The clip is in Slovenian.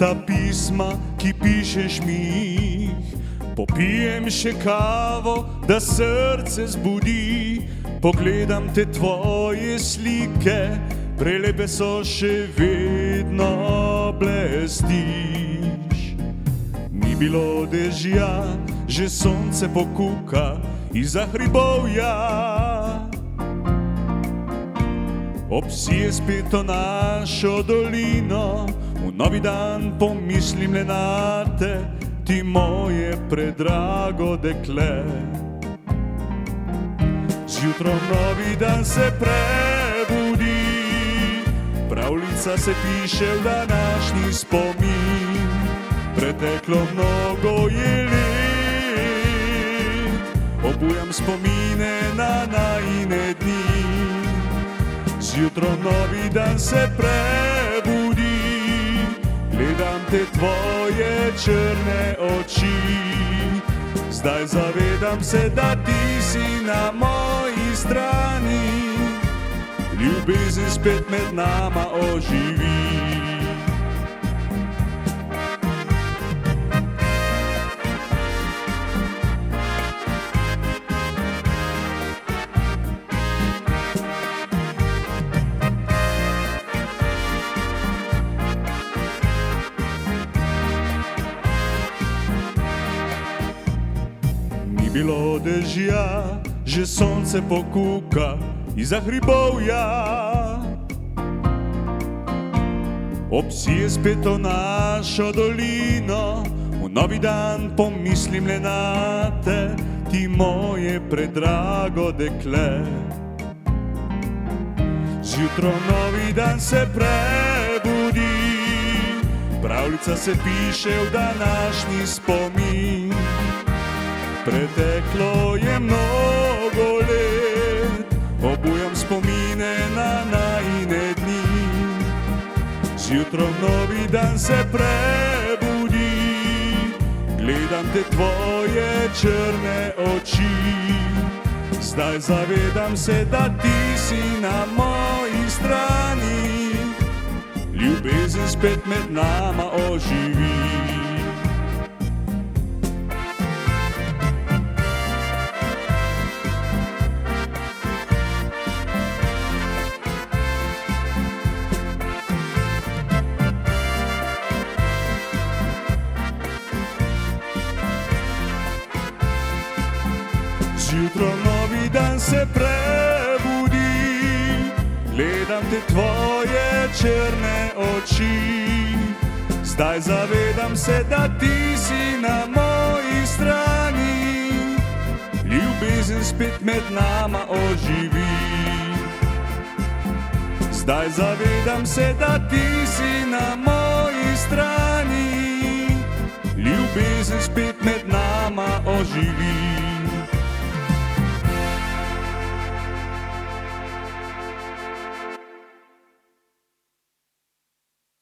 ta pisma, ki pišeš mi jih. Popijem še kavo, da srce zbudi, pogledam te tvoje slike, prelepe so, še vedno blestiš. Ni bilo dežja, že sonce pokuka iza hribovja. Obsije spet to našo dolino, v novi dan pomislim le na te, ti moje predrago dekle. Zjutraj novi dan se prebudi, pravljica se piše v današnji spomin. Preteklo mnogo je let, obujam spomine na najine dni. Zjutraj novi dan se prebudi, gledam te tvoje črne oči. Zdaj zavedam se, da ti si na moji strani, ljubezen spet med nama oživi. Bilo dežja, že sonce pokuka iza hribovja. Obsije spet to našo dolino, v novi dan pomislim le na te, ti moje predrago dekle. Zjutraj novi dan se prebudi, pravljica se piše v današnji spomin. Preteklo je mnogo let, obujam spomine na najine dni. Zjutraj novi dan se prebudi, gledam te tvoje črne oči. Zdaj zavedam se, da ti si na moji strani, ljubezen spet med nama oživi. Zjutraj novi dan se prebudi, gledam te tvoje črne oči. Zdaj zavedam se, da ti si na moji strani, ljubezen spet med nama oživi. Zdaj zavedam se, da ti si na moji strani,